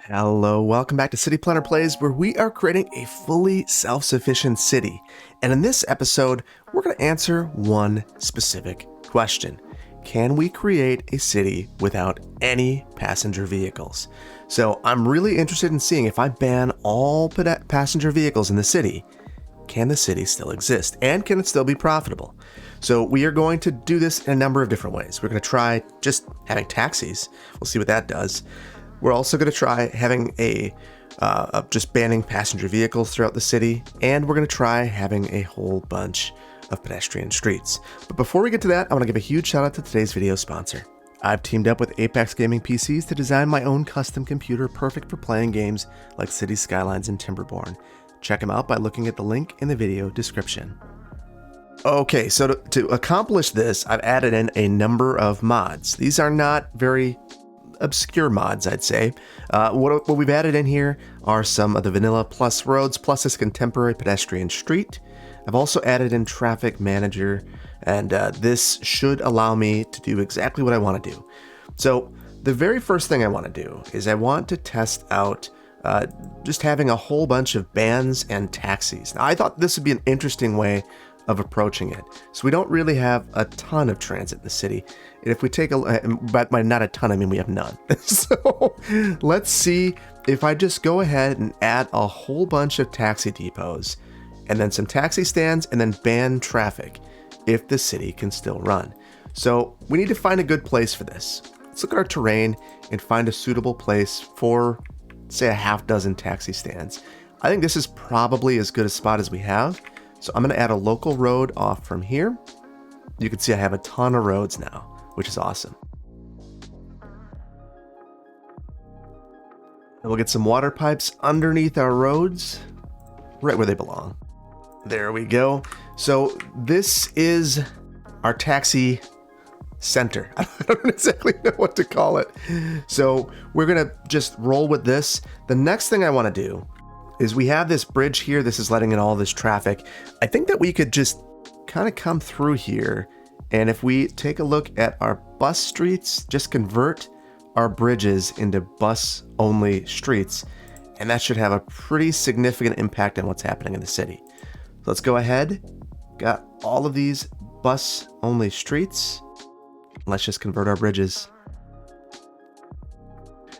Hello, welcome back to City Planner Plays, where we are creating a fully self-sufficient city. And in this episode, we're going to answer one specific question. Can we create a city without any passenger vehicles? So I'm really interested in seeing if I ban all passenger vehicles in the city, can the city still exist? And can it still be profitable? So we are going to do this in a number of different ways. We're going to try just having taxis. We'll see what that does. We're also going to try having just banning passenger vehicles throughout the city, and we're going to try having a whole bunch of pedestrian streets. But before we get to that, I want to give a huge shout out to today's video sponsor. I've teamed up with Apex Gaming PCs to design my own custom computer perfect for playing games like Cities, Skylines, and Timberborn. Check them out by looking at the link in the video description. Okay, so to accomplish this, I've added in a number of mods. These are not very obscure mods, I'd say. What we've added in here are some of the vanilla plus roads, plus this contemporary pedestrian street. I've also added in traffic manager, and this should allow me to do exactly what I want to do. So the very first thing I want to do is I want to test out just having a whole bunch of bans and taxis. Now, I thought this would be an interesting way of approaching it. So we don't really have a ton of transit in the city. And if we take by not a ton, I mean we have none. So let's see if I just go ahead and add a whole bunch of taxi depots and then some taxi stands and then ban traffic if the city can still run. So we need to find a good place for this. Let's look at our terrain and find a suitable place for, say, a half dozen taxi stands. I think this is probably as good a spot as we have. So I'm going to add a local road off from here. You can see I have a ton of roads now, which is awesome. And we'll get some water pipes underneath our roads, right where they belong. There we go. So this is our taxi center. I don't exactly know what to call it. So we're going to just roll with this. The next thing I want to do is we have this bridge here. This is letting in all this traffic. I think that we could just kind of come through here. And if we take a look at our bus streets, just convert our bridges into bus-only streets. And that should have a pretty significant impact on what's happening in the city. So let's go ahead. Got all of these bus-only streets. Let's just convert our bridges.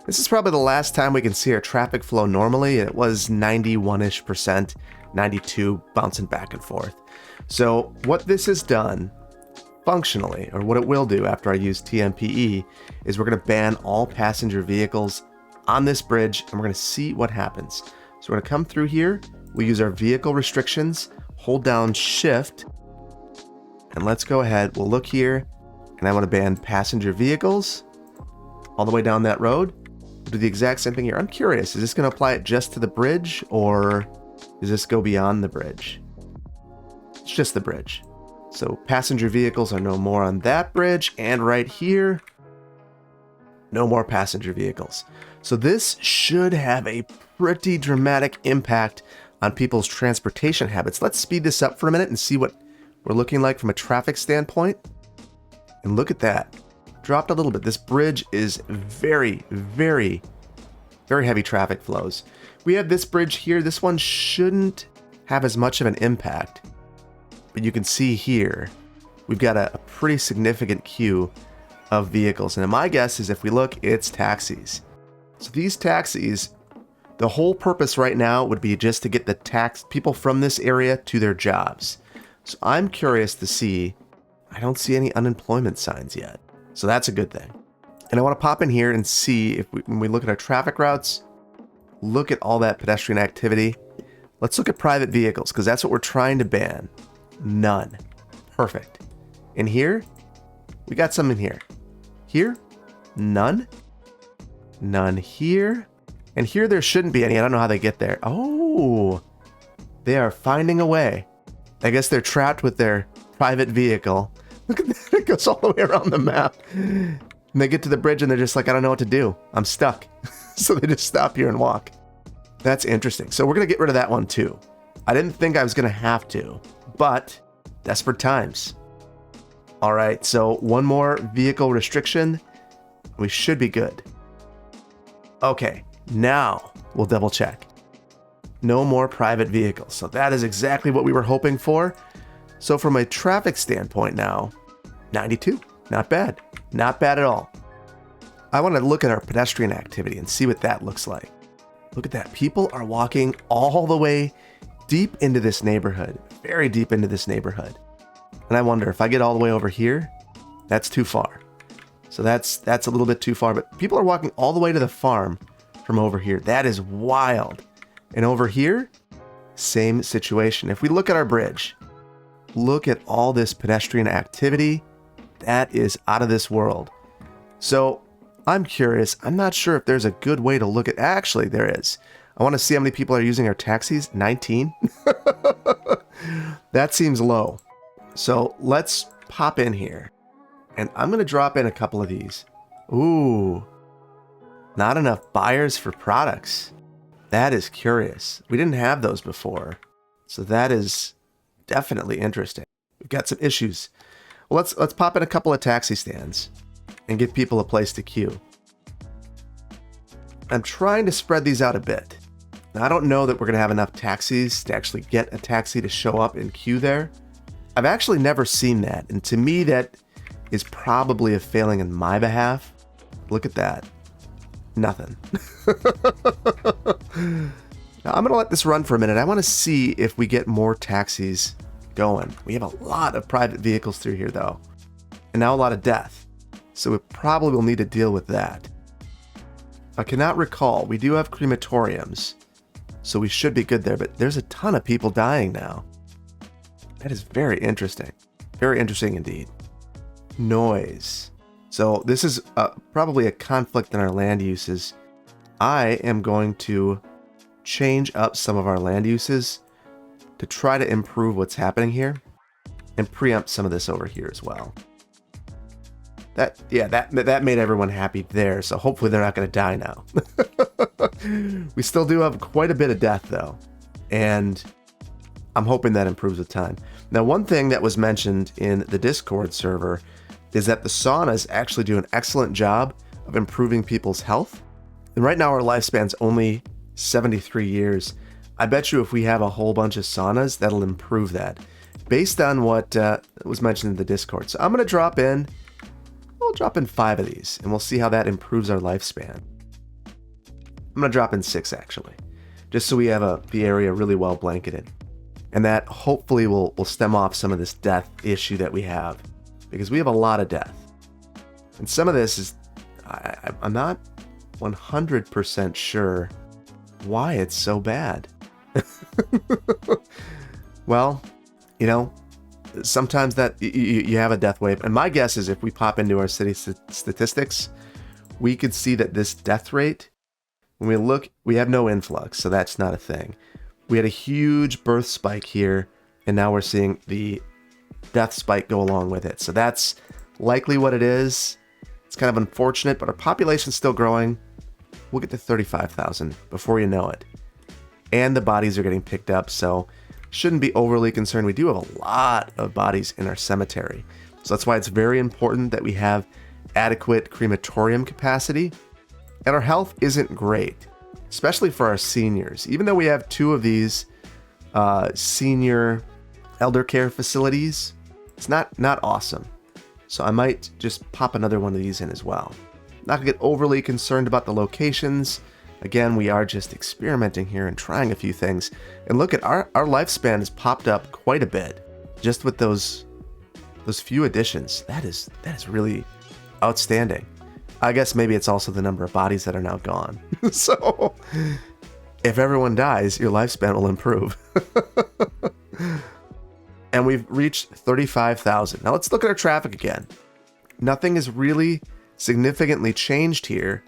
This is probably the last time we can see our traffic flow normally. It was 91-ish%, 92, bouncing back and forth. So what this has done functionally, or what it will do after I use TMPE, is we're going to ban all passenger vehicles on this bridge, and we're going to see what happens. So we're going to come through here. We use our vehicle restrictions, hold down Shift, and let's go ahead. We'll look here, and I want to ban passenger vehicles all the way down that road. We'll do the exact same thing here. I'm curious, is this going to apply it just to the bridge, or does this go beyond the bridge? It's just the bridge. So passenger vehicles are no more on that bridge, and right here, no more passenger vehicles. So this should have a pretty dramatic impact on people's transportation habits. Let's speed this up for a minute and see what we're looking like from a traffic standpoint. And look at that. Dropped a little bit. This bridge is very, very, very heavy traffic flows. We have this bridge here. This one shouldn't have as much of an impact, but you can see here, we've got a pretty significant queue of vehicles. And my guess is if we look, it's taxis. So these taxis, the whole purpose right now would be just to get the people from this area to their jobs. So I'm curious to see, I don't see any unemployment signs yet. So that's a good thing. And I want to pop in here and see if when we look at our traffic routes, look at all that pedestrian activity. Let's look at private vehicles, because that's what we're trying to ban. None. Perfect. In here, we got some in here. Here, none. None here. And here there shouldn't be any. I don't know how they get there. Oh, they are finding a way. I guess they're trapped with their private vehicle. Look at that. It goes all the way around the map. And they get to the bridge and they're just like, I don't know what to do. I'm stuck. So they just stop here and walk. That's interesting. So we're going to get rid of that one too. I didn't think I was going to have to, but desperate times. All right. So one more vehicle restriction. We should be good. Okay. Now we'll double check. No more private vehicles. So that is exactly what we were hoping for. So from a traffic standpoint now, 92. Not bad. Not bad at all. I want to look at our pedestrian activity and see what that looks like. Look at that. People are walking all the way deep into this neighborhood. Very deep into this neighborhood. And I wonder if I get all the way over here, that's too far. So that's a little bit too far. But people are walking all the way to the farm from over here. That is wild. And over here, same situation. If we look at our bridge, look at all this pedestrian activity. That is out of this world. So I'm curious. I'm not sure if there's a good way to look at. Actually, there is. I want to see how many people are using our taxis. 19. That seems low. So let's pop in here. And I'm going to drop in a couple of these. Ooh. Not enough buyers for products. That is curious. We didn't have those before. So that is definitely interesting. We've got some issues. Well, let's pop in a couple of taxi stands and give people a place to queue. I'm trying to spread these out a bit. Now, I don't know that we're going to have enough taxis to actually get a taxi to show up and queue there. I've actually never seen that. And to me, that is probably a failing in my behalf. Look at that. Nothing. Now, I'm going to let this run for a minute. I want to see if we get more taxis going. We have a lot of private vehicles through here, though. And now a lot of death. So we probably will need to deal with that. I cannot recall. We do have crematoriums. So we should be good there. But there's a ton of people dying now. That is very interesting. Very interesting indeed. Noise. So this is probably a conflict in our land uses. I am going to change up some of our land uses to try to improve what's happening here and preempt some of this over here as well. That made everyone happy there, so hopefully they're not going to die now. We still do have quite a bit of death though, and I'm hoping that improves with time. Now, one thing that was mentioned in the Discord server is that the saunas actually do an excellent job of improving people's health. And right now our lifespan's only 73 years. I bet you if we have a whole bunch of saunas, that'll improve that based on what was mentioned in the Discord. So I'm going to drop in, we'll drop in 5 of these and we'll see how that improves our lifespan. I'm going to drop in 6 actually, just so we have the area really well blanketed. And that hopefully will stem off some of this death issue that we have, because we have a lot of death. And some of this is, I'm not 100% sure why it's so bad. Well, you know, sometimes that you have a death wave. And my guess is if we pop into our city statistics, we could see that this death rate, when we look, we have no influx, so that's not a thing. We had a huge birth spike here, and now we're seeing the death spike go along with it. So that's likely what it is. It's kind of unfortunate, but our population's still growing. We'll get to 35,000 before you know it. And the bodies are getting picked up, so shouldn't be overly concerned. We do have a lot of bodies in our cemetery. So that's why it's very important that we have adequate crematorium capacity. And our health isn't great, especially for our seniors. Even though we have 2 of these senior elder care facilities, it's not awesome. So I might just pop another one of these in as well. Not gonna get overly concerned about the locations. Again, we are just experimenting here and trying a few things. And look at our lifespan has popped up quite a bit just with those few additions. That is really outstanding. I guess maybe it's also the number of bodies that are now gone. So if everyone dies, your lifespan will improve. And we've reached 35,000. Now let's look at our traffic again. Nothing has really significantly changed here.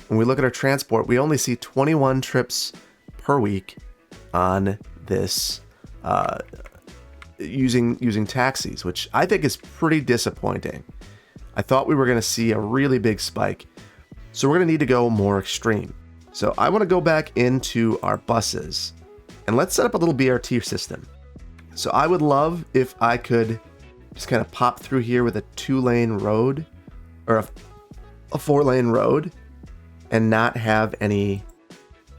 When we look at our transport, we only see 21 trips per week on this using taxis, which I think is pretty disappointing. I thought we were going to see a really big spike. So we're going to need to go more extreme. So I want to go back into our buses and let's set up a little BRT system. So I would love if I could just kind of pop through here with a 2-lane road or a 4-lane road and not have any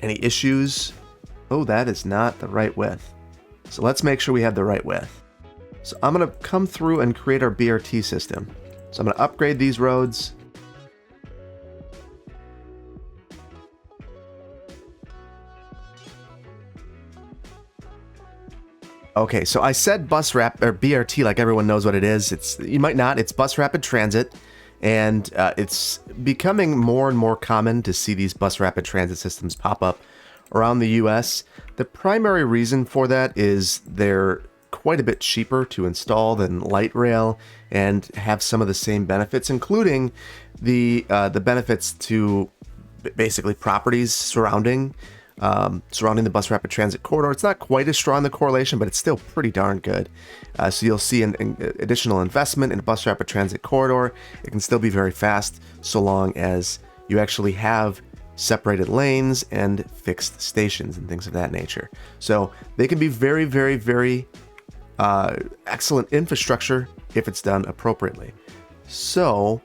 Any issues? Oh, that is not the right width. So let's make sure we have the right width. So I'm going to come through and create our BRT system. So I'm going to upgrade these roads. Okay, so I said bus rap or BRT like everyone knows what it is. You might not. It's bus rapid transit, and it's becoming more and more common to see these bus rapid transit systems pop up around the U.S. The primary reason for that is they're quite a bit cheaper to install than light rail and have some of the same benefits, including the benefits to basically properties surrounding the bus rapid transit corridor. It's not quite as strong, the correlation, but it's still pretty darn good. So you'll see an additional investment in a bus rapid transit corridor. It can still be very fast so long as you actually have separated lanes and fixed stations and things of that nature. So they can be very, very, very excellent infrastructure if it's done appropriately. So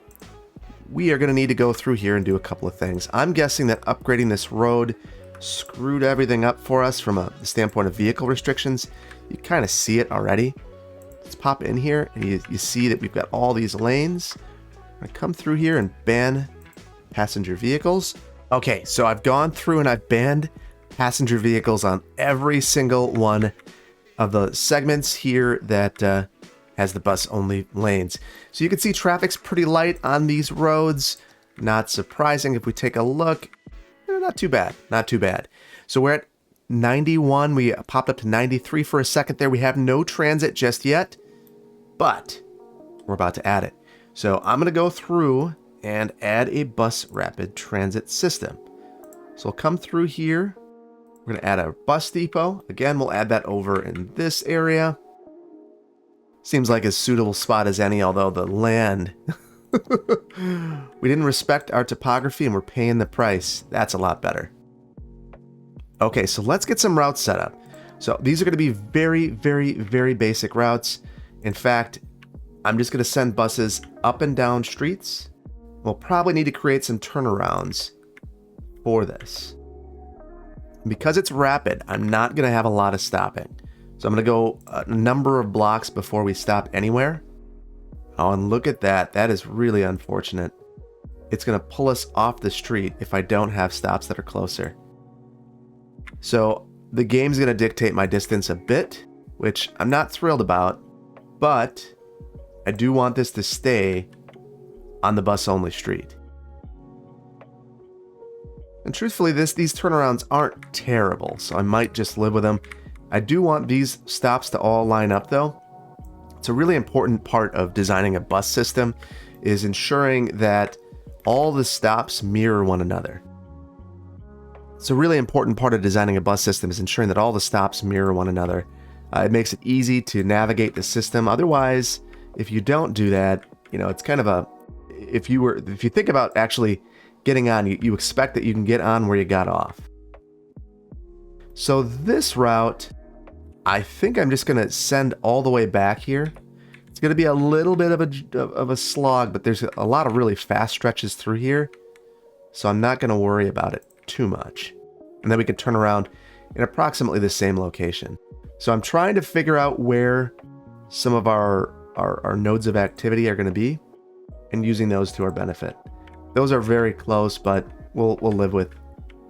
we are going to need to go through here and do a couple of things. I'm guessing that upgrading this road screwed everything up for us from the standpoint of vehicle restrictions. You kind of see it already. Let's pop in here and you see that we've got all these lanes. I'm going to come through here and ban passenger vehicles. Okay, so I've gone through and I've banned passenger vehicles on every single one of the segments here that has the bus only lanes. So you can see traffic's pretty light on these roads. Not surprising if we take a look. Not too bad, not too bad. So we're at 91. We popped up to 93 for a second there. We have no transit just yet, but we're about to add it. So I'm going to go through and add a bus rapid transit system. So we'll come through here. We're going to add a bus depot. Again, we'll add that over in this area. Seems like as suitable spot as any, although the land... we didn't respect our topography and we're paying the price. That's a lot better. Okay, so let's get some routes set up. So these are going to be very, very, very basic routes. In fact, I'm just going to send buses up and down streets. We'll probably need to create some turnarounds for this. Because it's rapid, I'm not going to have a lot of stopping. So I'm going to go a number of blocks before we stop anywhere. Oh, and look at that. That is really unfortunate. It's going to pull us off the street if I don't have stops that are closer. So the game's going to dictate my distance a bit, which I'm not thrilled about, but I do want this to stay on the bus-only street. And truthfully, these turnarounds aren't terrible, so I might just live with them. I do want these stops to all line up, though. It's a really important part of designing a bus system is ensuring that all the stops mirror one another. It's a really important part of designing a bus system is ensuring that all the stops mirror one another. It makes it easy to navigate the system. Otherwise, if you don't do that, it's kind of a... If you think about actually getting on, you expect that you can get on where you got off. So this route... I think I'm just going to send all the way back here. It's going to be a little bit of a slog, but there's a lot of really fast stretches through here. So I'm not going to worry about it too much. And then we can turn around in approximately the same location. So I'm trying to figure out where some of our nodes of activity are going to be and using those to our benefit. Those are very close, but we'll live with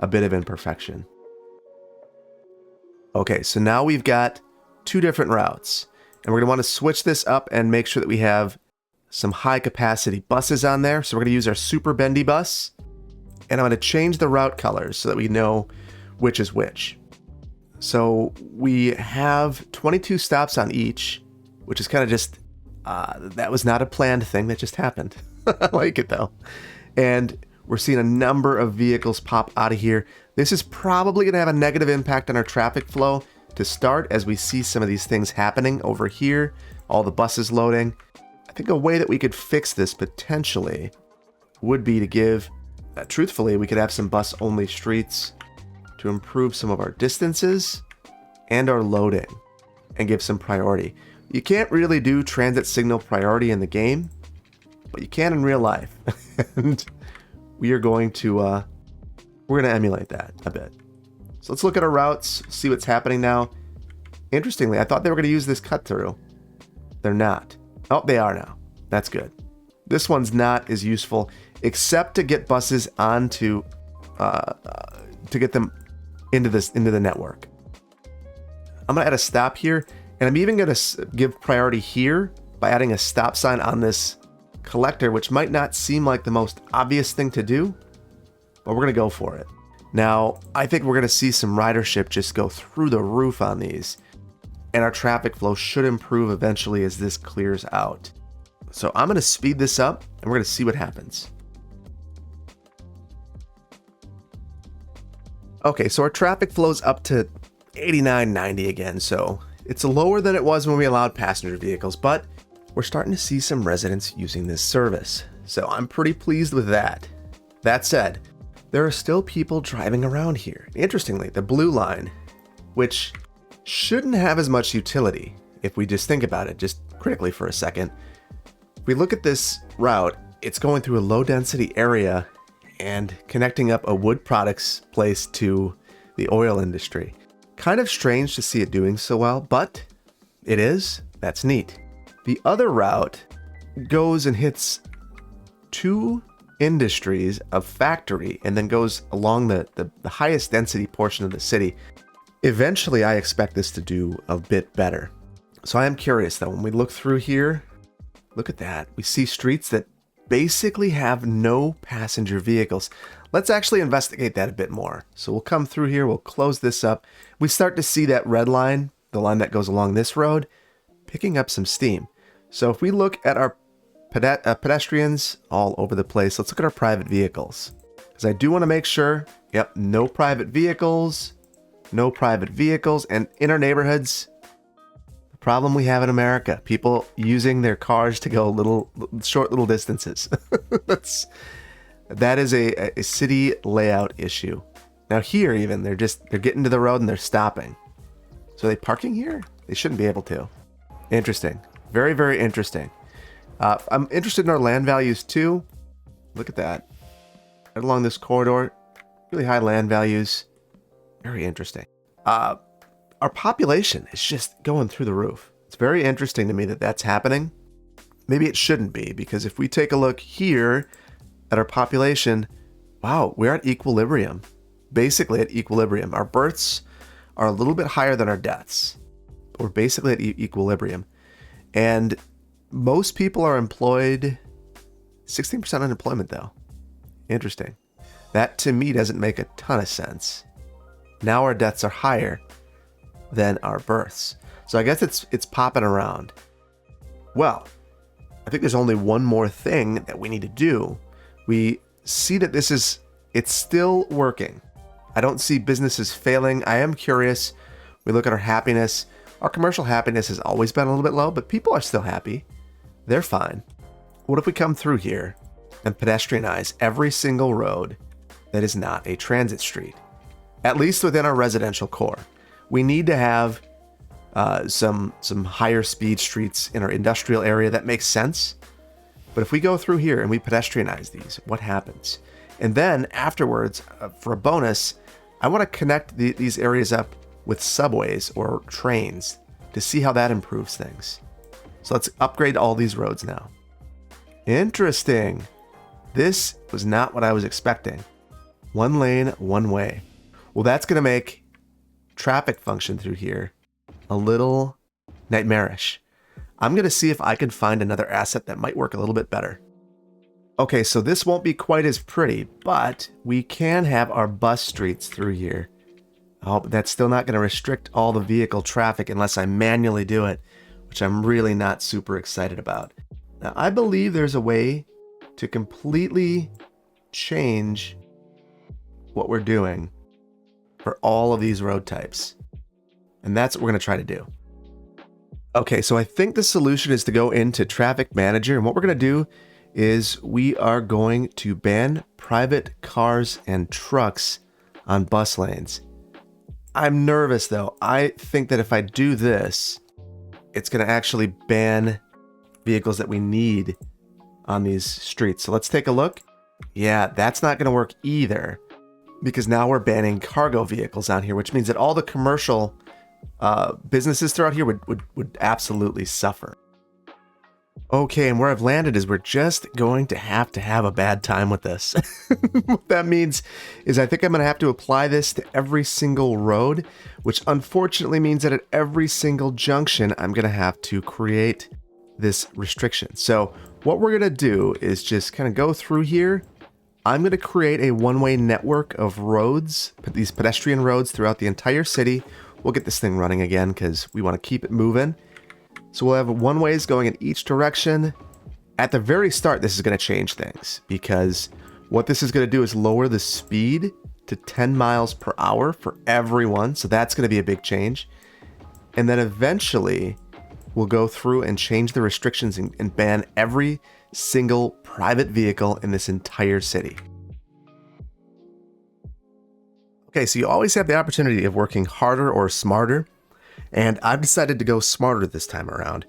a bit of imperfection. Okay, so now we've got two different routes, and we're going to want to switch this up and make sure that we have some high capacity buses on there. So we're going to use our super bendy bus, and I'm going to change the route colors so that we know which is which. So we have 22 stops on each, which is kind of just, that was not a planned thing, that just happened. I like it though. And we're seeing a number of vehicles pop out of here. This is probably going to have a negative impact on our traffic flow to start as we see some of these things happening over here, all the buses loading. I think a way that we could fix this potentially would be to give, truthfully, we could have some bus-only streets to improve some of our distances and our loading and give some priority. You can't really do transit signal priority in the game, but you can in real life. And we're going to emulate that a bit. So let's look at our routes, see what's happening now. Interestingly, I thought they were going to use this cut through. They're not. Oh, they are now. That's good. This one's not as useful, except to get buses onto, to get them into the network. I'm going to add a stop here, and I'm even going to give priority here by adding a stop sign on this collector, which might not seem like the most obvious thing to do, but we're going to go for it. Now, I think we're going to see some ridership just go through the roof on these, and our traffic flow should improve eventually as this clears out. So I'm going to speed this up, and we're going to see what happens. Okay, so our traffic flows up to 89, 90 again, so it's lower than it was when we allowed passenger vehicles, but we're starting to see some residents using this service. So I'm pretty pleased with that. That said, there are still people driving around here. Interestingly, the blue line, which shouldn't have as much utility if we just think about it just critically for a second. If we look at this route, it's going through a low density area and connecting up a wood products place to the oil industry. Kind of strange to see it doing so well, but it is. That's neat. The other route goes and hits two industries, a factory, and then goes along the highest density portion of the city. Eventually, I expect this to do a bit better. So I am curious though, when we look through here, look at that. We see streets that basically have no passenger vehicles. Let's actually investigate that a bit more. So we'll come through here, we'll close this up. We start to see that red line, the line that goes along this road, picking up some steam. So if we look at our pedestrians all over the place, let's look at our private vehicles. Because I do want to make sure, yep, no private vehicles, and in our neighborhoods, the problem we have in America, people using their cars to go short little distances. That is a city layout issue. Now here even, they're getting to the road and they're stopping. So are they parking here? They shouldn't be able to. Interesting. Very, very interesting. I'm interested in our land values too. Look at that. Right along this corridor, really high land values. Very interesting. Our population is just going through the roof. It's very interesting to me that that's happening. Maybe it shouldn't be, because if we take a look here at our population, wow, we're at equilibrium. Basically at equilibrium. Our births are a little bit higher than our deaths. We're basically at equilibrium. And most people are employed, 16% unemployment though. Interesting. That to me doesn't make a ton of sense. Now our deaths are higher than our births. So I guess it's popping around. Well, I think there's only one more thing that we need to do. We see that it's still working. I don't see businesses failing. I am curious. We look at our happiness. Our commercial happiness has always been a little bit low, but people are still happy. They're fine. What if we come through here and pedestrianize every single road that is not a transit street? At least within our residential core. We need to have some higher speed streets in our industrial area. That makes sense. But if we go through here and we pedestrianize these, what happens? And then afterwards, for a bonus, I want to connect these areas up with subways or trains to see how that improves things. So let's upgrade all these roads now. Interesting. This was not what I was expecting. One lane, one way. Well, that's going to make traffic function through here a little nightmarish. I'm going to see if I can find another asset that might work a little bit better. Okay, so this won't be quite as pretty, but we can have our bus streets through here. Oh, but that's still not going to restrict all the vehicle traffic unless I manually do it, which I'm really not super excited about. Now, I believe there's a way to completely change what we're doing for all of these road types. And that's what we're going to try to do. Okay, so I think the solution is to go into Traffic Manager, and what we're going to do is we are going to ban private cars and trucks on bus lanes. I'm nervous though. I think that if I do this, it's going to actually ban vehicles that we need on these streets. So let's take a look. Yeah, that's not going to work either. because now we're banning cargo vehicles on here, which means that all the commercial businesses throughout here would absolutely suffer. Okay, and where I've landed is we're just going to have a bad time with this. What that means is I think I'm going to have to apply this to every single road, which unfortunately means that at every single junction, I'm going to have to create this restriction. So what we're going to do is just kind of go through here. I'm going to create a one-way network of roads, these pedestrian roads throughout the entire city. We'll get this thing running again because we want to keep it moving. So we'll have one-ways going in each direction. At the very start, this is going to change things because what this is going to do is lower the speed to 10 miles per hour for everyone. So that's going to be a big change. And then eventually we'll go through and change the restrictions and ban every single private vehicle in this entire city. Okay, so you always have the opportunity of working harder or smarter. And I've decided to go smarter this time around.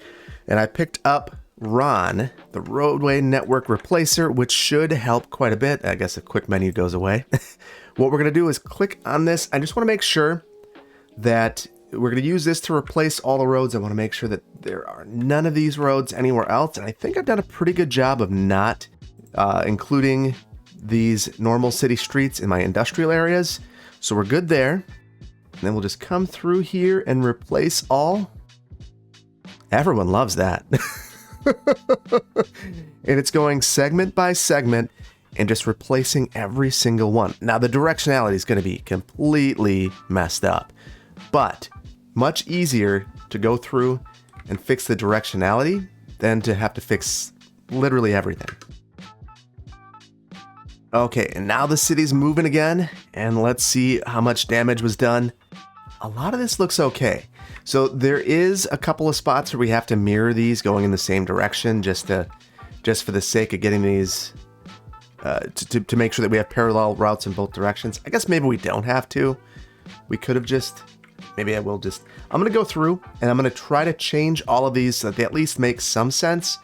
And I picked up Ron, the roadway network replacer, which should help quite a bit. I guess a quick menu goes away. What we're going to do is click on this. I just want to make sure that we're going to use this to replace all the roads. I want to make sure that there are none of these roads anywhere else. And I think I've done a pretty good job of not including these normal city streets in my industrial areas. So we're good there. And then we'll just come through here and replace all. Everyone loves that. And it's going segment by segment and just replacing every single one. Now the directionality is going to be completely messed up, but much easier to go through and fix the directionality than to have to fix literally everything. Okay, and now the city's moving again, and let's see how much damage was done. A lot of this looks okay. So there is a couple of spots where we have to mirror these going in the same direction just for the sake of getting these to make sure that we have parallel routes in both directions. I guess maybe we don't have to. We could have just, maybe I will just, I'm going to go through and I'm going to try to change all of these so that they at least make some sense.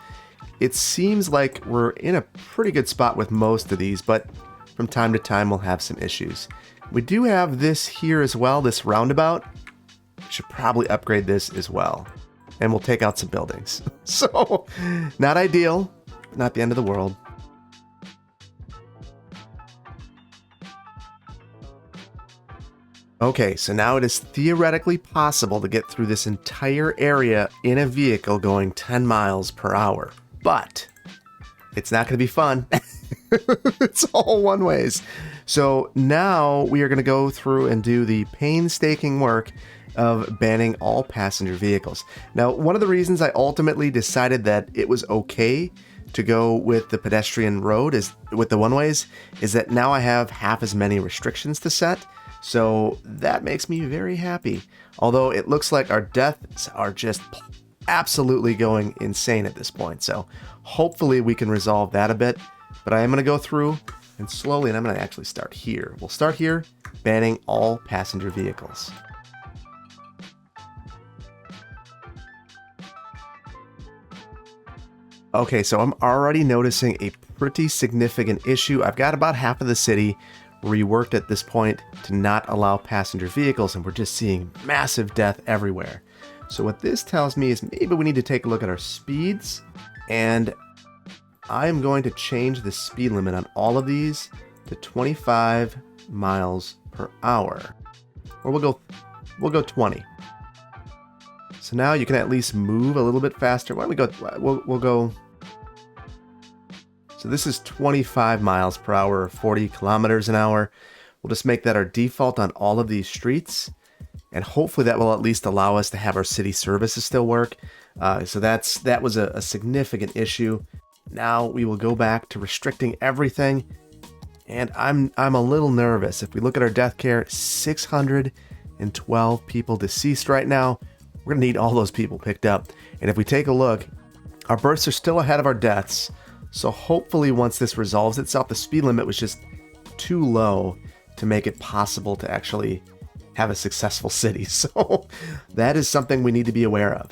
It seems like we're in a pretty good spot with most of these, but from time to time we'll have some issues. We do have this here as well, this roundabout. We should probably upgrade this as well. And we'll take out some buildings. So, not ideal, not the end of the world. Okay, so now it is theoretically possible to get through this entire area in a vehicle going 10 miles per hour. But it's not going to be fun. It's all one ways. So now we are going to go through and do the painstaking work of banning all passenger vehicles. Now, one of the reasons I ultimately decided that it was okay to go with the pedestrian road with the one-ways is that now I have half as many restrictions to set. So that makes me very happy. Although it looks like our deaths are just absolutely going insane at this point. So hopefully we can resolve that a bit. But I am going to go through and slowly, and I'm going to actually start here. We'll start here, banning all passenger vehicles. Okay, so I'm already noticing a pretty significant issue. I've got about half of the city reworked at this point to not allow passenger vehicles, and we're just seeing massive death everywhere. So what this tells me is maybe we need to take a look at our speeds, and I'm going to change the speed limit on all of these to 25 miles per hour. Or we'll go 20. So now you can at least move a little bit faster. Why don't we go, we'll go. So this is 25 miles per hour, 40 kilometers an hour. We'll just make that our default on all of these streets. And hopefully that will at least allow us to have our city services still work. So that was a significant issue. Now we will go back to restricting everything. And I'm a little nervous. If we look at our death care, 612 people deceased right now. We're going to need all those people picked up. And if we take a look, our births are still ahead of our deaths. So hopefully once this resolves itself, the speed limit was just too low to make it possible to actually have a successful city. So that is something we need to be aware of.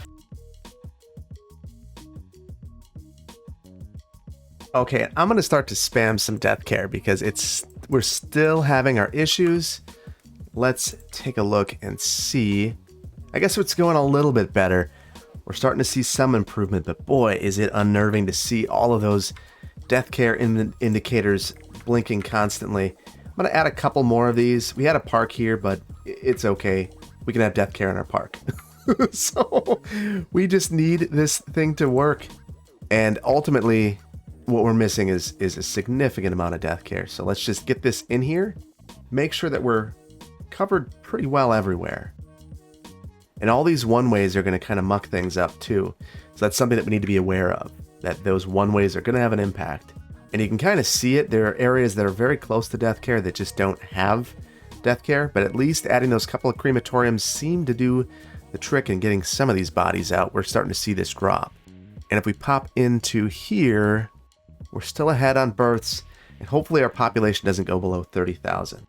Okay, I'm going to start to spam some death care because we're still having our issues. Let's take a look and see. I guess it's going a little bit better. We're starting to see some improvement, but boy, is it unnerving to see all of those death care indicators blinking constantly. I'm going to add a couple more of these. We had a park here, but it's okay. We can have death care in our park. So we just need this thing to work. And ultimately, what we're missing is a significant amount of death care. So let's just get this in here. Make sure that we're covered pretty well everywhere. And all these one-ways are going to kind of muck things up too. So that's something that we need to be aware of, that those one-ways are going to have an impact. And you can kind of see it. There are areas that are very close to death care that just don't have death care, but at least adding those couple of crematoriums seem to do the trick in getting some of these bodies out. We're starting to see this drop. And if we pop into here, we're still ahead on births, and hopefully our population doesn't go below 30,000.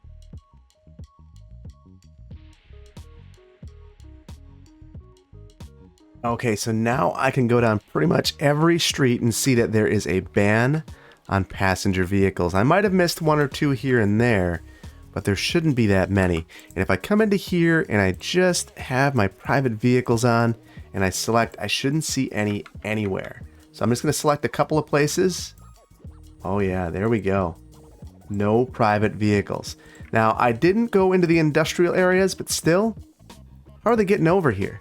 Okay, so now I can go down pretty much every street and see that there is a ban on passenger vehicles. I might have missed one or two here and there, but there shouldn't be that many. And if I come into here and I just have my private vehicles on and I select, I shouldn't see any anywhere. So I'm just going to select a couple of places. Oh yeah, there we go. No private vehicles. Now, I didn't go into the industrial areas, but still, how are they getting over here?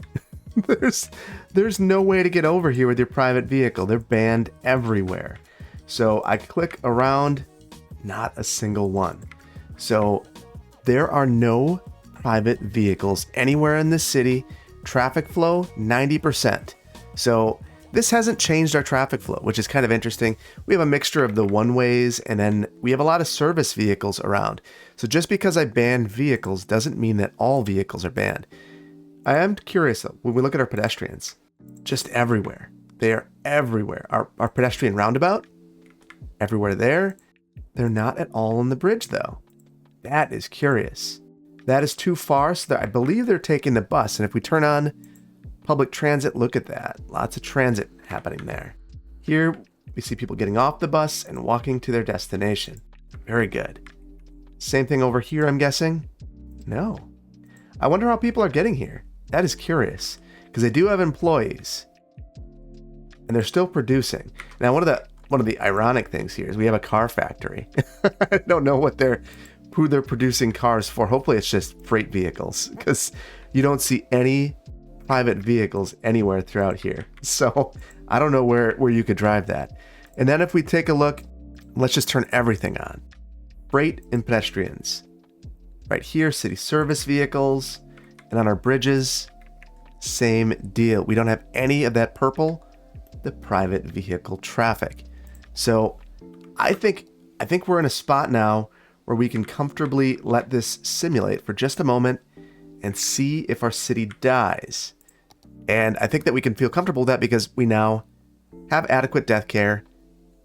There's no way to get over here with your private vehicle. They're banned everywhere. So I click around, not a single one. So there are no private vehicles anywhere in this city. Traffic flow, 90%. So this hasn't changed our traffic flow, which is kind of interesting. We have a mixture of the one-ways, and then we have a lot of service vehicles around. So just because I banned vehicles doesn't mean that all vehicles are banned. I am curious though, when we look at our pedestrians, just everywhere. They are everywhere. Our pedestrian roundabout, everywhere there. They're not at all on the bridge though. That is curious. That is too far, so I believe they're taking the bus. And if we turn on public transit, look at that. Lots of transit happening there. Here, we see people getting off the bus and walking to their destination. Very good. Same thing over here, I'm guessing? No. I wonder how people are getting here. That is curious, because they do have employees, and they're still producing. Now, one of the ironic things here is we have a car factory. I don't know who they're producing cars for. Hopefully, it's just freight vehicles, because you don't see any private vehicles anywhere throughout here. So I don't know where you could drive that. And then if we take a look, let's just turn everything on. Freight and pedestrians. Right here, city service vehicles. And on our bridges, same deal. We don't have any of that purple, the private vehicle traffic. So I think we're in a spot now where we can comfortably let this simulate for just a moment and see if our city dies. And I think that we can feel comfortable with that because we now have adequate death care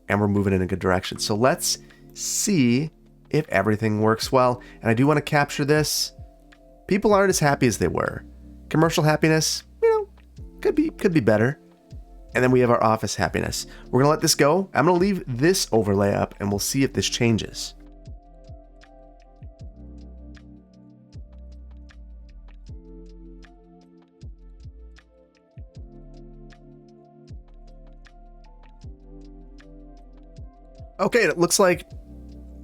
and we're moving in a good direction. So let's see if everything works well. And I do want to capture this. People aren't as happy as they were. Commercial happiness, could be better. And then we have our office happiness. We're gonna let this go. I'm gonna leave this overlay up and we'll see if this changes. Okay, it looks like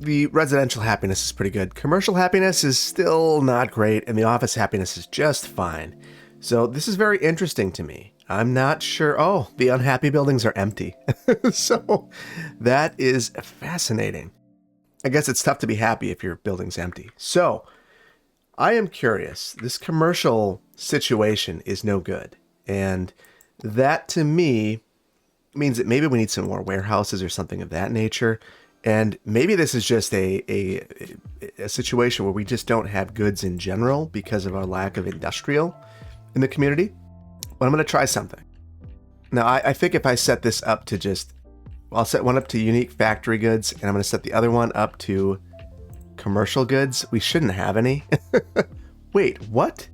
the residential happiness is pretty good. Commercial happiness is still not great, and the office happiness is just fine. So this is very interesting to me. I'm not sure. Oh, the unhappy buildings are empty. So that is fascinating. I guess it's tough to be happy if your building's empty. So I am curious. This commercial situation is no good. And that to me means that maybe we need some more warehouses or something of that nature. And maybe this is just a situation where we just don't have goods in general because of our lack of industrial in the community. But I'm going to try something. Now, I think if I set this up to I'll set one up to unique factory goods, and I'm going to set the other one up to commercial goods. We shouldn't have any. Wait, what?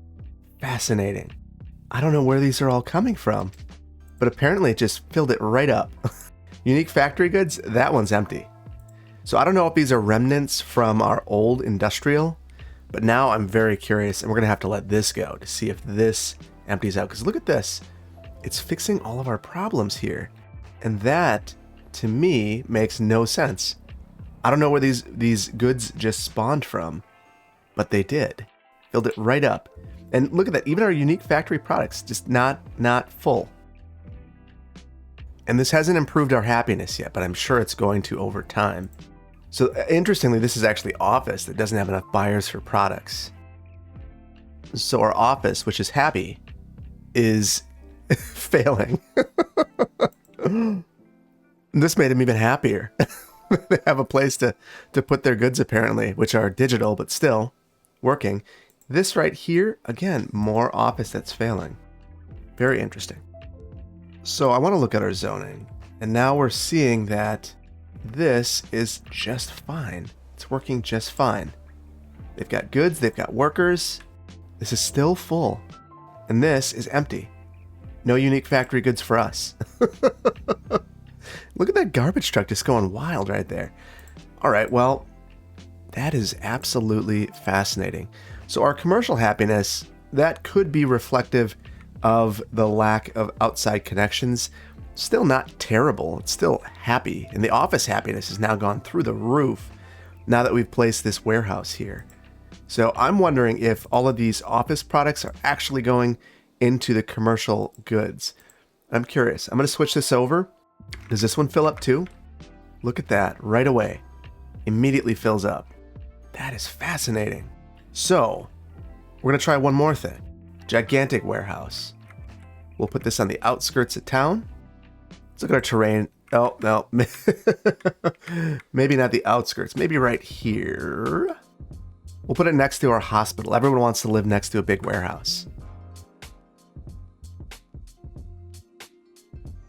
Fascinating. I don't know where these are all coming from, but apparently it just filled it right up. Unique factory goods, that one's empty. So I don't know if these are remnants from our old industrial, but now I'm very curious, and we're going to have to let this go to see if this empties out. Because look at this. It's fixing all of our problems here. And that, to me, makes no sense. I don't know where these goods just spawned from, but they did. Filled it right up. And look at that. Even our unique factory products, just not full. And this hasn't improved our happiness yet, but I'm sure it's going to over time. So interestingly, this is actually office that doesn't have enough buyers for products. So our office, which is happy, is failing. This made him even happier. They have a place to put their goods apparently, which are digital, but still working. This right here, again, more office that's failing. Very interesting. So I want to look at our zoning, and now we're seeing that this is just fine. It's working just fine. They've got goods, they've got workers. This is still full. And this is empty. No unique factory goods for us. Look at that garbage truck just going wild right there. All right, well, that is absolutely fascinating. So our commercial happiness, that could be reflective of the lack of outside connections. Still not terrible. It's still happy. And the office happiness has now gone through the roof now that we've placed this warehouse here. So I'm wondering if all of these office products are actually going into the commercial goods. I'm curious. I'm going to switch this over. Does this one fill up too? Look at that right away. Immediately fills up. That is fascinating. So we're going to try one more thing. Gigantic warehouse. We'll put this on the outskirts of town. Let's look at our terrain. Oh, no. Maybe not the outskirts. Maybe right here. We'll put it next to our hospital. Everyone wants to live next to a big warehouse.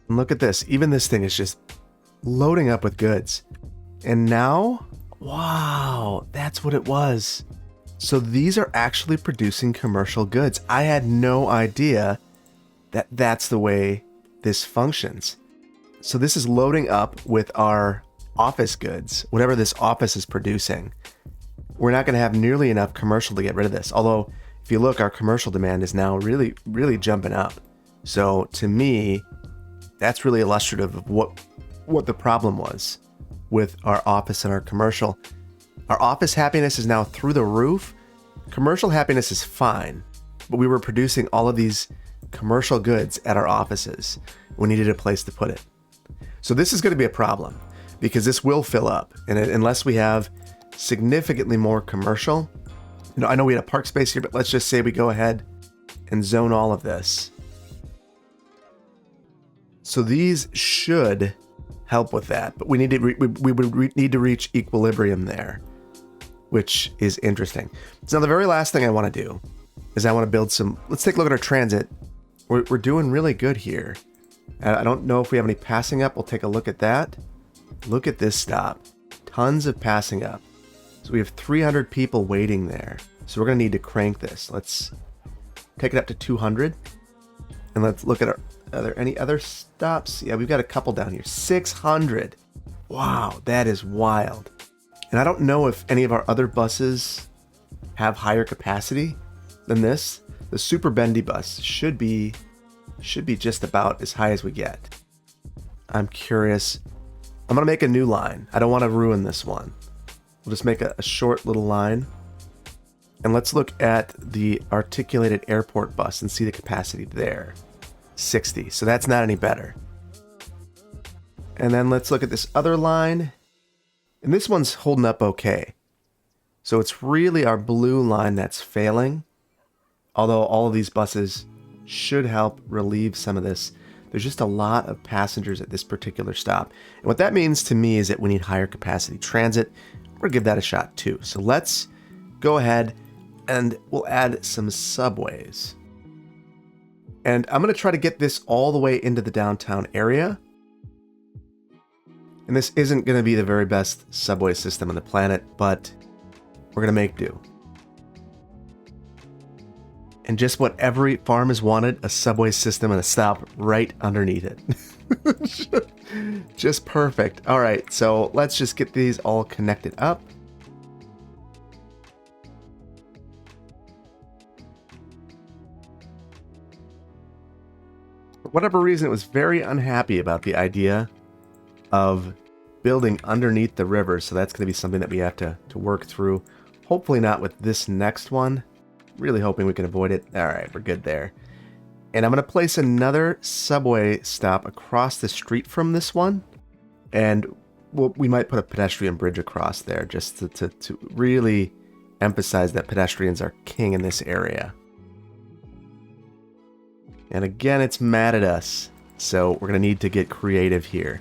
And look at this. Even this thing is just loading up with goods. And now, wow, that's what it was. So these are actually producing commercial goods. I had no idea that that's the way this functions. So this is loading up with our office goods, whatever this office is producing. We're not going to have nearly enough commercial to get rid of this. Although, if you look, our commercial demand is now really, really jumping up. So to me, that's really illustrative of what the problem was with our office and our commercial. Our office happiness is now through the roof. Commercial happiness is fine, but we were producing all of these commercial goods at our offices. We needed a place to put it. So this is going to be a problem because this will fill up. And unless we have significantly more commercial, I know we had a park space here, but let's just say we go ahead and zone all of this. So these should help with that, but we need to we would need to reach equilibrium there, which is interesting. So now the very last thing I want to do is I want to build some. Let's take a look at our transit. We're doing really good here. I don't know if we have any passing up. We'll take a look at that. Look at this stop. Tons of passing up. So we have 300 people waiting there. So we're going to need to crank this. Let's take it up to 200. And let's look at are there any other stops? Yeah, we've got a couple down here. 600. Wow, that is wild. And I don't know if any of our other buses have higher capacity than this. The super bendy bus should be just about as high as we get. I'm curious. I'm going to make a new line. I don't want to ruin this one. We'll just make a short little line. And let's look at the articulated airport bus and see the capacity there. 60. So that's not any better. And then let's look at this other line. And this one's holding up okay. So it's really our blue line that's failing. Although all of these buses should help relieve some of this. There's just a lot of passengers at this particular stop. And what that means to me is that we need higher capacity transit. We're going to give that a shot too. So let's go ahead and we'll add some subways. And I'm going to try to get this all the way into the downtown area. And this isn't going to be the very best subway system on the planet, but we're going to make do. And just what every farm has wanted, a subway system and a stop right underneath it. Just perfect. All right, so let's just get these all connected up. For whatever reason, it was very unhappy about the idea of building underneath the river, so that's going to be something that we have to work through. Hopefully not with this next one. Really hoping we can avoid it. All right, we're good there. And I'm going to place another subway stop across the street from this one. And we might put a pedestrian bridge across there just to really emphasize that pedestrians are king in this area. And again, it's mad at us. So we're going to need to get creative here.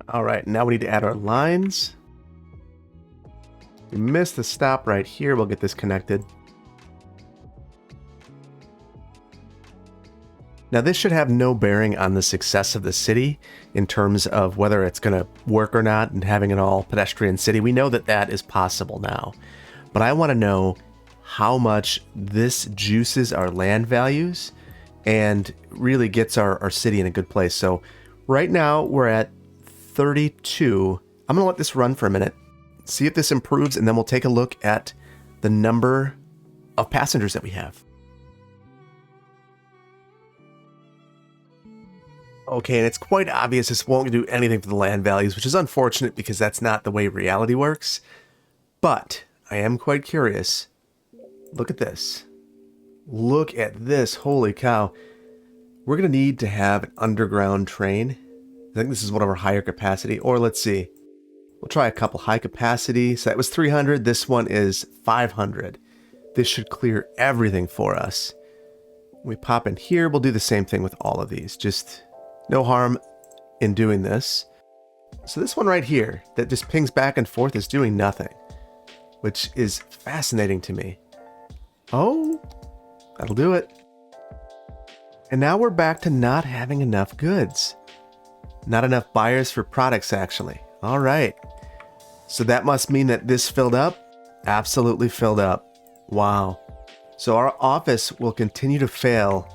All right, now we need to add our lines. We missed the stop right here. We'll get this connected. Now this should have no bearing on the success of the city in terms of whether it's going to work or not and having an all pedestrian city. We know that that is possible now. But I want to know how much this juices our land values and really gets our city in a good place. So right now we're at 32. I'm going to let this run for a minute, see if this improves, and then we'll take a look at the number of passengers that we have. Okay, and it's quite obvious this won't do anything for the land values, which is unfortunate because that's not the way reality works. But I am quite curious. Look at this. Look at this. Holy cow. We're going to need to have an underground train. I think this is one of our higher capacity, or let's see. We'll try a couple high capacity. So that was 300. This one is 500. This should clear everything for us. We pop in here. We'll do the same thing with all of these. Just no harm in doing this. So this one right here that just pings back and forth is doing nothing, which is fascinating to me. Oh, that'll do it. And now we're back to not having enough goods. Not enough buyers for products, actually. All right. So that must mean that this filled up? Absolutely filled up. Wow. So our office will continue to fail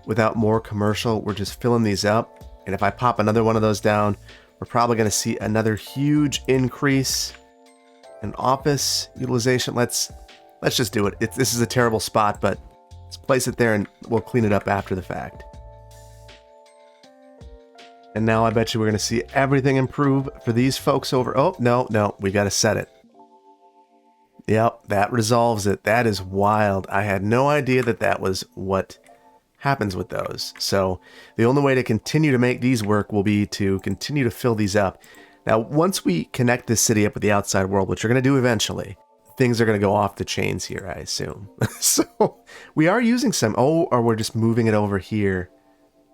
without more commercial. We're just filling these up. And if I pop another one of those down, we're probably going to see another huge increase in office utilization. Let's just do it. This is a terrible spot, but let's place it there and we'll clean it up after the fact. And now I bet you we're going to see everything improve for these folks over. Oh, no, we got to set it. Yep, that resolves it. That is wild. I had no idea that was what happens with those. So the only way to continue to make these work will be to continue to fill these up. Now, once we connect this city up with the outside world, which we're going to do eventually, things are going to go off the chains here, I assume. So we are using some. Oh, or we're just moving it over here.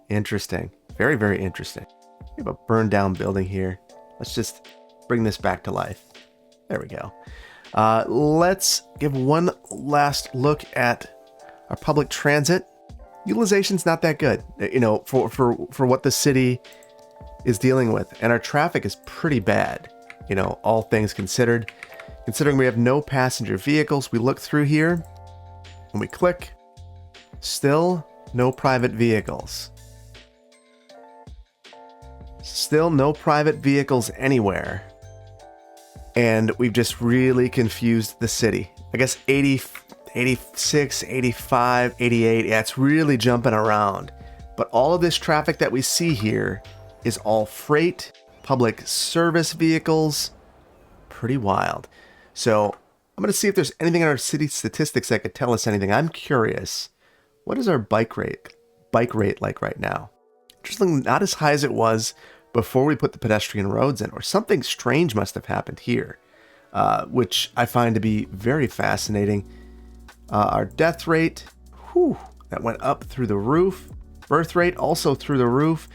Interesting. Very, very interesting. We have a burned down building here. Let's just bring this back to life. There we go. Let's give one last look at our public transit. Utilization's not that good, for what the city is dealing with. And our traffic is pretty bad, all things considered. Considering we have no passenger vehicles, we look through here and we click. Still no private vehicles. Still no private vehicles anywhere. And we've just really confused the city. I guess 80, 86, 85, 88. Yeah, it's really jumping around. But all of this traffic that we see here is all freight, public service vehicles. Pretty wild. So I'm going to see if there's anything in our city statistics that could tell us anything. I'm curious. What is our bike rate like right now? Interestingly, not as high as it was before we put the pedestrian roads in, or something strange must have happened here, which I find to be very fascinating. Our death rate, that went up through the roof. Birth rate also through the roof.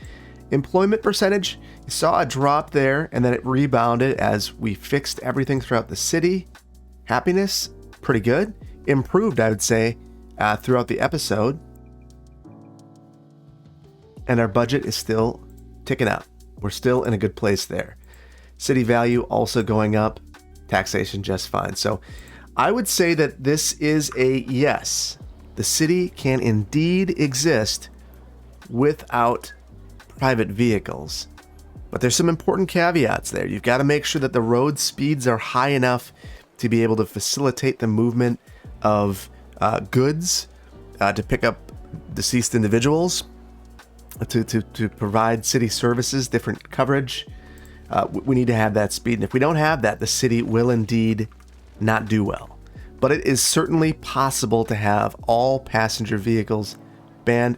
Employment percentage, you saw a drop there, and then it rebounded as we fixed everything throughout the city. Happiness, pretty good. Improved, I would say, throughout the episode. And our budget is still ticking up. We're still in a good place there. City value also going up, taxation just fine. So I would say that this is a yes. The city can indeed exist without private vehicles. But there's some important caveats there. You've got to make sure that the road speeds are high enough to be able to facilitate the movement of goods, to pick up deceased individuals, to provide city services, different coverage. We need to have that speed. And if we don't have that, the city will indeed not do well. But it is certainly possible to have all passenger vehicles banned.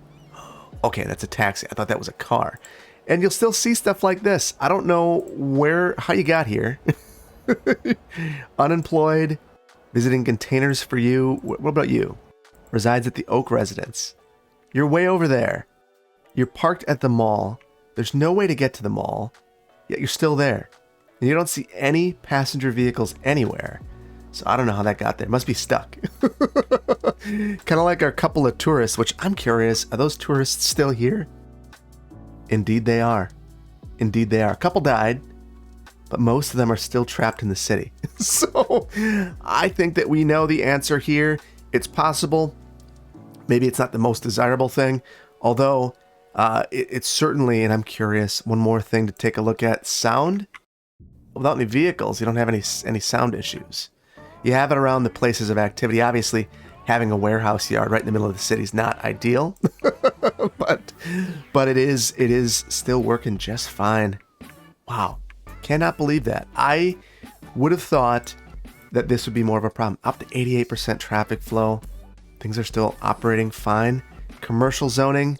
Okay, that's a taxi. I thought that was a car. And you'll still see stuff like this. I don't know how you got here. Unemployed, visiting containers for you. What about you? Resides at the Oak residence. You're way over there. You're parked at the mall. There's no way to get to the mall, yet you're still there. And you don't see any passenger vehicles anywhere. So I don't know how that got there. It must be stuck. Kind of like our couple of tourists, which I'm curious, are those tourists still here? Indeed they are. Indeed they are. A couple died, but most of them are still trapped in the city. So I think that we know the answer here. It's possible. Maybe it's not the most desirable thing, although it's certainly, and I'm curious, one more thing to take a look at. Sound. Without any vehicles, you don't have any sound issues. You have it around the places of activity. Obviously, having a warehouse yard right in the middle of the city is not ideal, but it is still working just fine. Wow, cannot believe that. I would have thought that this would be more of a problem. Up to 88% traffic flow. Things are still operating fine. Commercial zoning,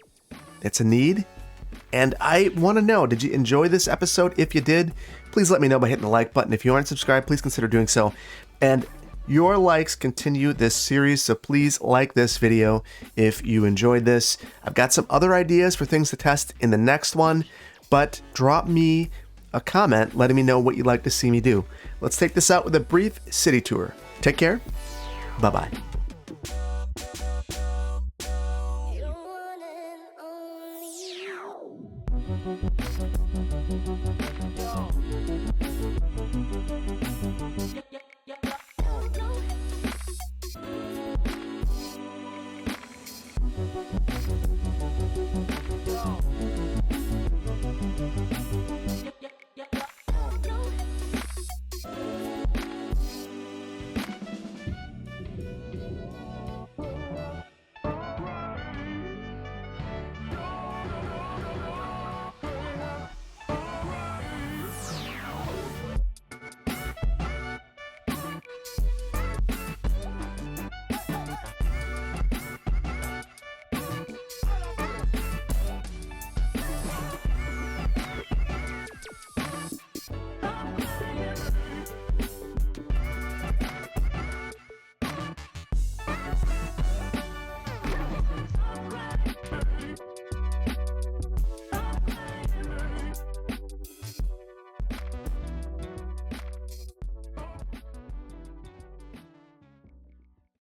it's a need. And I want to know, did you enjoy this episode? If you did, please let me know by hitting the like button. If you aren't subscribed, please consider doing so. And your likes continue this series, so please like this video if you enjoyed this. I've got some other ideas for things to test in the next one, but drop me a comment letting me know what you'd like to see me do. Let's take this out with a brief city tour. Take care. Bye-bye. Yo.